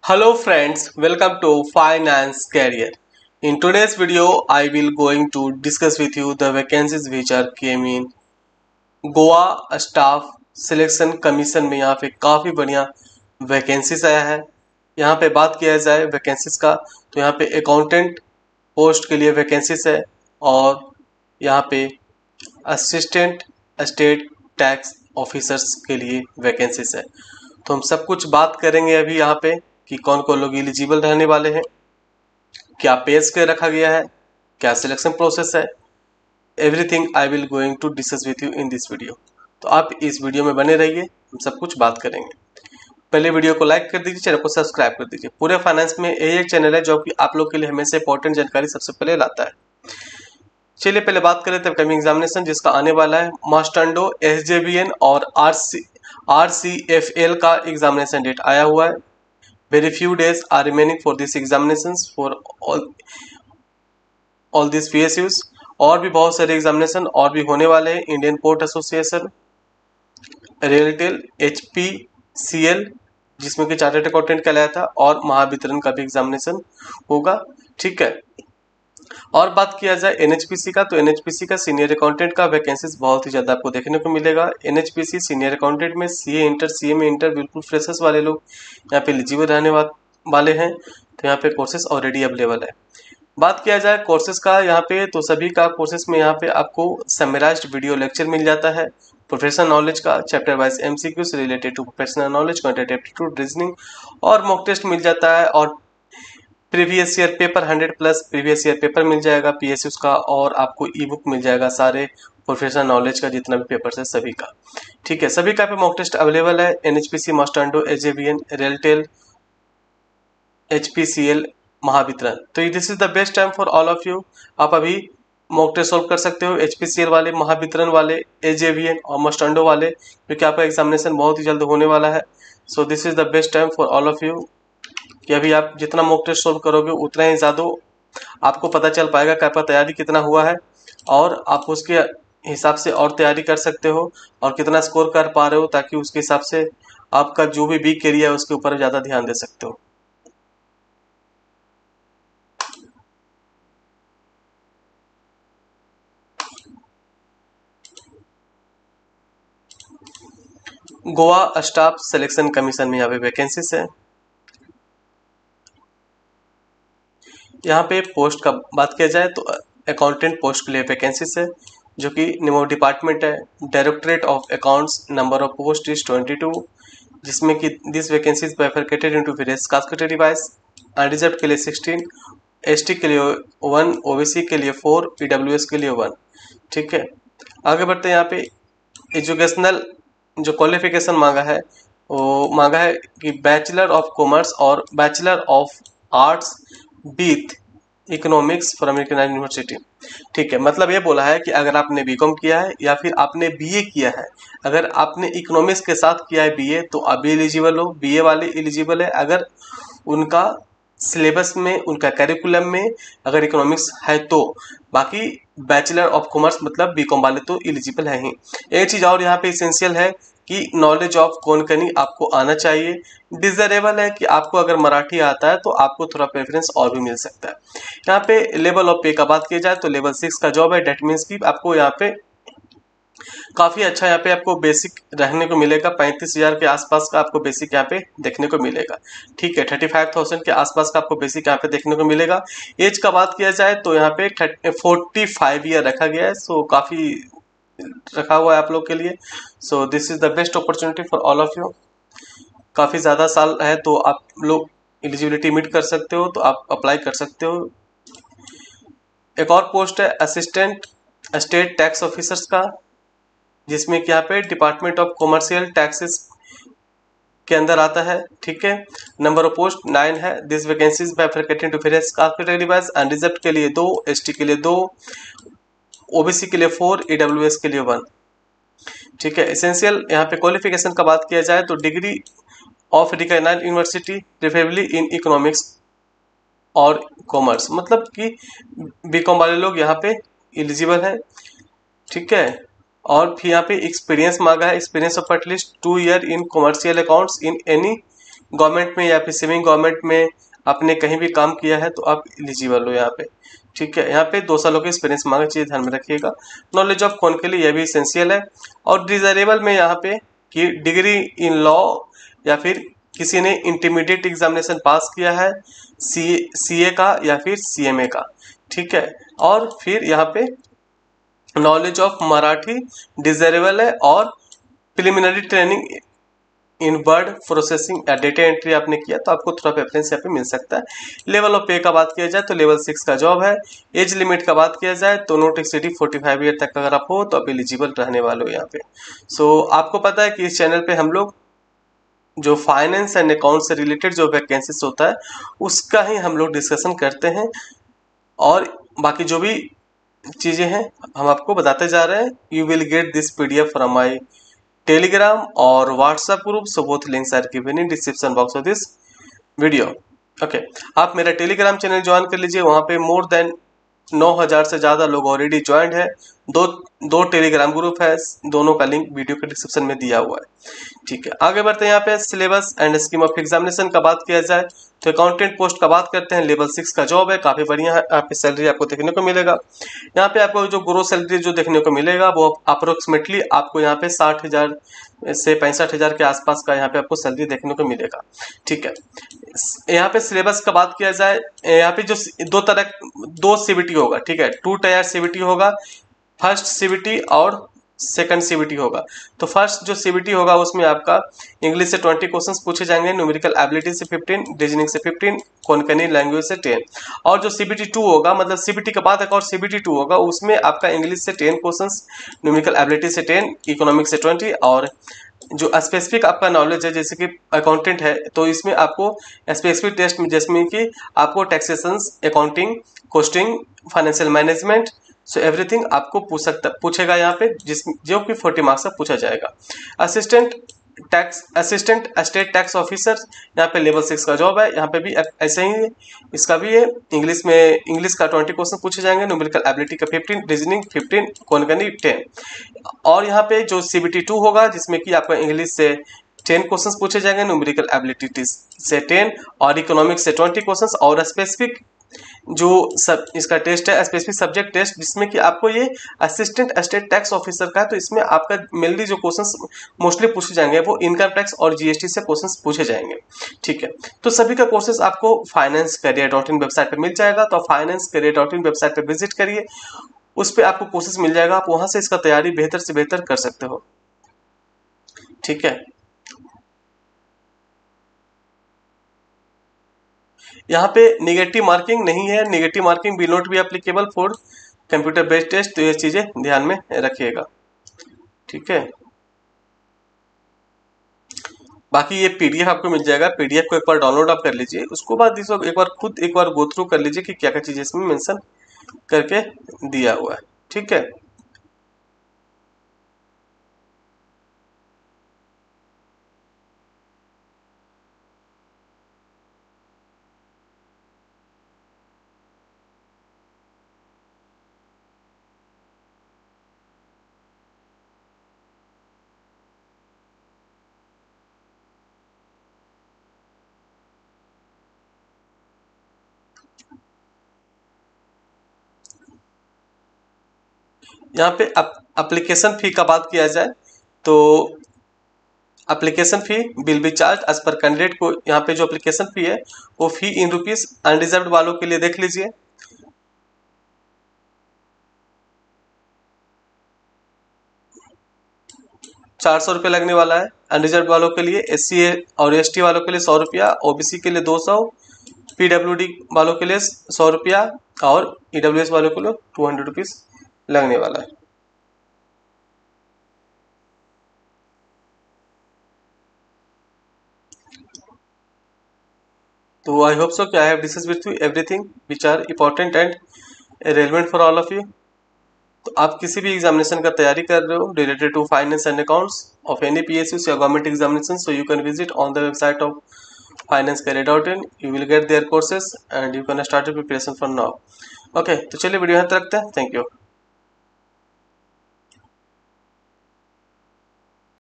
Hello friends, welcome to Finance Career. In today's video, I will going to discuss with you the vacancies which are came in Goa staff selection commission में। यहाँ पे काफ़ी बढ़िया vacancies आया है। यहाँ पे बात किया जाए वैकेंसीज का तो यहाँ पे अकाउंटेंट पोस्ट के लिए वैकेंसीज है और यहाँ पे असिस्टेंट स्टेट टैक्स ऑफिसर्स के लिए वैकेंसीज है। तो हम सब कुछ बात करेंगे अभी यहाँ पे कि कौन कौन लोग एलिजिबल रहने वाले हैं, क्या पे स्केल रखा गया है, क्या सिलेक्शन प्रोसेस है। Everything I will going to discuss with you in this video. तो आप इस वीडियो में बने रहिए, हम सब कुछ बात करेंगे। पहले वीडियो को लाइक कर दीजिए, चैनल को सब्सक्राइब कर दीजिए। पूरे फाइनेंस में यही एक चैनल है जो कि आप लोग के लिए हमेशा इंपॉर्टेंट जानकारी सबसे पहले लाता है। चलिए पहले बात करें तब कमिंग एग्जामिनेशन जिसका आने वाला है मास्टंडो SJVN और RCFL का एग्जामिनेशन डेट आया हुआ है। Very few days are remaining for these examinations for all these PSUs। और भी बहुत सारे एग्जामिनेशन और भी होने वाले हैं। Indian port association, RailTel, HPCL जिसमें कि चार्टर्ड अकाउंटेंट कहलाया था, और महावितरण का भी एग्जामिनेशन होगा। ठीक है। और बात किया जाए NHPC का तो NHPC का सीनियर अकाउंटेंट का वैकेंसीज बहुत ही ज़्यादा आपको देखने को मिलेगा। NHPC सीनियर अकाउंटेंट में CA इंटर, CMA इंटर बिल्कुल फ्रेशर्स वाले लोग यहाँ पे एलिजिबल रहने वाले हैं। तो यहाँ पे कोर्सेज ऑलरेडी अवेलेबल है। बात किया जाए कोर्सेज का यहाँ पे तो सभी का कोर्सेज में यहाँ पे आपको समराइज्ड वीडियो लेक्चर मिल जाता है प्रोफेशनल नॉलेज का, chapter wise MCQs related to professional knowledge, quantitative aptitude, reasoning और मॉक टेस्ट मिल जाता है। और previous year paper 100+ previous year paper मिल जाएगा PSUs का, और आपको ई बुक मिल जाएगा सारे प्रोफेशनल नॉलेज का जितना भी पेपर्स है सभी का। ठीक है, सभी का पे मॉक टेस्ट अवेलेबल है। NHPC, मास्टंडो, SJVN, रेलटेल, HPCL, महावितरण। तो this is the best time for all of you. आप अभी मॉक टेस्ट सॉल्व कर सकते हो, HPCL वाले, महावितरण वाले, SJVN और मास्टंडो वाले, क्योंकि आपका एग्जामिनेशन बहुत ही जल्द होने वाला है। So this is the best time for all of you कि अभी आप जितना मॉक टेस्ट सॉल्व करोगे उतना ही ज़्यादा आपको पता चल पाएगा कि आपका तैयारी कितना हुआ है, और आप उसके हिसाब से और तैयारी कर सकते हो और कितना स्कोर कर पा रहे हो, ताकि उसके हिसाब से आपका जो भी वीक एरिया है उसके ऊपर ज़्यादा ध्यान दे सकते हो। गोवा स्टाफ सिलेक्शन कमीशन में यहाँ पे वैकेंसीज है। यहाँ पे पोस्ट का बात किया जाए तो अकाउंटेंट पोस्ट के लिए वैकेंसीज है, जो कि निमो डिपार्टमेंट है। Directorate of accounts, number of post is 22, जिसमें कि this vacancies bifurcated into various caste category wise. Unreserve के लिए 16, ST के लिए 1, OBC के लिए 4, EWS के लिए 1। ठीक है, आगे बढ़ते हैं। यहाँ पे एजुकेशनल जो क्वालिफिकेशन मांगा है वो मांगा है कि बैचलर ऑफ कॉमर्स और bachelor of arts with economics from university. ठीक है, मतलब ये बोला है कि अगर आपने BCom किया है या फिर आपने BA किया है, अगर आपने इकोनॉमिक्स के साथ किया है BA तो आप भी एलिजिबल हो। BA वाले एलिजिबल है अगर उनका सिलेबस में, उनका करिकुलम में अगर इकोनॉमिक्स है तो। बाकी बैचलर ऑफ कॉमर्स मतलब BCom वाले तो एलिजिबल है ही। एक चीज़ और यहाँ पे इसेंशियल है कि नॉलेज ऑफ कोंकणी आपको आना चाहिए। डिजरेबल है कि आपको अगर मराठी आता है तो आपको थोड़ा प्रेफरेंस और भी मिल सकता है। यहाँ पे लेवल ऑफ पे का बात की जाए तो लेवल 6 का जॉब है। डेट मीन्स कि आपको यहाँ पे काफ़ी अच्छा यहाँ पे आपको बेसिक रहने को मिलेगा। 35,000 के आसपास का आपको बेसिक यहाँ पे देखने को मिलेगा। ठीक है, 35,000 के आसपास का आपको बेसिक यहाँ पे देखने को मिलेगा। एज का बात किया जाए तो यहाँ पे 45 ईयर रखा गया है। सो काफ़ी रखा हुआ है आप लोग के लिए। So this is the best opportunity for all of you. काफ़ी ज़्यादा साल है तो आप लोग एलिजिबिलिटी मीट कर सकते हो, तो आप अप्लाई कर सकते हो। एक और पोस्ट है असिस्टेंट स्टेट टैक्स ऑफिसर्स का, जिसमें कि यहाँ पे डिपार्टमेंट ऑफ कॉमर्शियल टैक्सेस के अंदर आता है। ठीक है, नंबर ऑफ पोस्ट 9 है। This vacancies bifurcated to various caste category wise. Unreserved के लिए 2, ST के लिए 2, OBC के लिए 4, EWS के लिए 1। ठीक है, एसेंशियल यहाँ पे क्वालिफिकेशन का बात किया जाए तो degree of recognised university preferably in economics और कॉमर्स, मतलब कि BCom वाले लोग यहाँ पे एलिजिबल है। ठीक है, और फिर यहाँ पे एक्सपीरियंस मांगा है। Experience of at least 2 year in commercial accounts in any government में या फिर सेमी गवर्नमेंट में आपने कहीं भी काम किया है तो आप एलिजिबल हो यहाँ पे। ठीक है, यहाँ पे 2 सालों की एक्सपीरियंस मांगा चाहिए, ध्यान में रखिएगा। नॉलेज ऑफ कौन के लिए यह भी इसेंशियल है। और डिजायरेबल में यहाँ पे कि डिग्री इन लॉ या फिर किसी ने इंटरमीडिएट एग्जामिनेशन पास किया है सीए का या फिर सीएमए का। ठीक है, और फिर यहाँ पे नॉलेज ऑफ मराठी डिजायरेबल है, और preliminary training in word processing या डेटा एंट्री आपने किया तो आपको थोड़ा प्रेफरेंस यहाँ पे मिल सकता है। लेवल ऑफ पे का बात किया जाए तो लेवल 6 का जॉब है। एज लिमिट का बात किया जाए तो नॉट एक्सीडिंग 45 ईयर तक अगर आप हो तो आप एलिजिबल रहने वाले हो यहाँ पे। सो आपको पता है कि इस चैनल पे हम लोग जो फाइनेंस एंड अकाउंट से रिलेटेड जो वैकेंसीज होता है उसका ही हम लोग डिस्कशन करते हैं, और बाकी जो भी चीज़ें हैं हम आपको बताते जा रहे हैं। You will get this PDF from my Telegram और WhatsApp group, so both links are given in description box of this video. Okay, आप मेरा टेलीग्राम चैनल ज्वाइन कर लीजिए, वहाँ पे मोर देन 9000 से ज़्यादा लोग ऑलरेडी ज्वाइंट है। दो टेलीग्राम ग्रुप है, दोनों का लिंक वीडियो के डिस्क्रिप्शन में दिया हुआ है। ठीक है, आगे बढ़ते हैं। यहाँ पे syllabus and scheme of examination का बात किया जाए तो अकाउंटेंट पोस्ट का बात करते हैं। लेवल 6 का जॉब है, काफ़ी बढ़िया है। यहाँ पे सैलरी आपको देखने को मिलेगा। यहाँ पे आपको जो ग्रोस सैलरी जो देखने को मिलेगा वो अप्रोक्सीमेटली आपको यहाँ पे 60,000 से 65,000 के आसपास का यहाँ पे आपको सैलरी देखने को मिलेगा। ठीक है, यहाँ पे सिलेबस का बात किया जाए, यहाँ पे जो दो सीबीटी होगा। ठीक है, 2 टायर सीबीटी होगा, फर्स्ट सीबीटी और सेकंड सीबीटी होगा। तो फर्स्ट जो सीबीटी होगा उसमें आपका इंग्लिश से 20 क्वेश्चंस पूछे जाएंगे, न्यूमेरिकल एबिलिटी से 15, रीजनिंग से 15, कोंकणी लैंग्वेज से 10। और जो सीबीटी 2 होगा, मतलब सीबीटी के बाद एक और सीबीटी 2 होगा, उसमें आपका इंग्लिश से 10 क्वेश्चंस, न्यूमेरिकल एबिलिटी से 10, इकोनॉमिक्स से 20, और जो स्पेसिफिक आपका नॉलेज है जैसे कि अकाउंटेंट है तो इसमें आपको स्पेसिफिक टेस्ट में जिसमें कि आपको taxation, accounting, costing, financial management, so everything आपको पूछेगा यहाँ पे, जो कि 40 मार्क्स का पूछा जाएगा। असिस्टेंट स्टेट टैक्स ऑफिसर, यहाँ पे लेवल 6 का जॉब है। यहाँ पे भी ऐसे ही इसका भी है, इंग्लिश का 20 क्वेश्चन पूछे जाएंगे, न्यूमेरिकल एबिलिटी का 15, रीजनिंग 15, कोंकणी 10। और यहाँ पे जो सीबीटी 2 होगा जिसमें कि आपका इंग्लिश से 10 क्वेश्चंस पूछे जाएंगे, न्यूमेरिकल एबिलिटी से 10, और इकोनॉमिक्स से 20 क्वेश्चंस, और स्पेसिफिक जो सब इसका टेस्ट है स्पेसिफिक सब्जेक्ट टेस्ट, जिसमें कि आपको ये असिस्टेंट स्टेट टैक्स ऑफिसर का है। तो इसमें आपका मेनली जो क्वेश्चंस मोस्टली पूछे जाएंगे वो इनकम टैक्स और जीएसटी से क्वेश्चंस पूछे जाएंगे। ठीक है, तो सभी का कोर्सेज आपको finance-career.in वेबसाइट पे मिल जाएगा। तो finance-career.in वेबसाइट पे विजिट करिए, उस पर आपको कोर्सेज मिल जाएगा, आप वहां से इसका तैयारी बेहतर से बेहतर कर सकते हो। ठीक है, यहाँ पे नेगेटिव मार्किंग नहीं है, negative marking will not be applicable for computer based test, तो ये चीजें ध्यान में रखिएगा। ठीक है, बाकी ये पीडीएफ आपको मिल जाएगा, पीडीएफ को एक बार डाउनलोड आप कर लीजिए, उसको बाद इसको एक बार गो थ्रू कर लीजिए कि क्या क्या चीजें इसमें मेंशन करके दिया हुआ है। ठीक है, यहाँ पे एप्लीकेशन फी का बात किया जाए तो application fee will be charge as per candidate को। यहाँ पे जो एप्लीकेशन फी है वो फी इन रुपीज अनरिजर्व वालों के लिए देख लीजिए, 400 रुपये लगने वाला है अनरिजर्व वालों के लिए, एससी और एसटी वालों के लिए 100 रुपया, ओबीसी के लिए 200, पीडब्ल्यूडी वालों के लिए 100 रुपया, और ईडब्ल्यूएस वालों के लिए 200 रुपीज लगने वाला है। तो आई होप सो कि I have discuss with you everything which are important and relevant for all of you. तो आप किसी भी एग्जामिनेशन का तैयारी कर रहे हो related to finance and accounts of any PSUs या government examination, so you can visit on the website of finance-career.in, you will get their courses and you can start your preparation for now. Okay, तो चलिए video यहाँ तक रखते हैं। Thank you.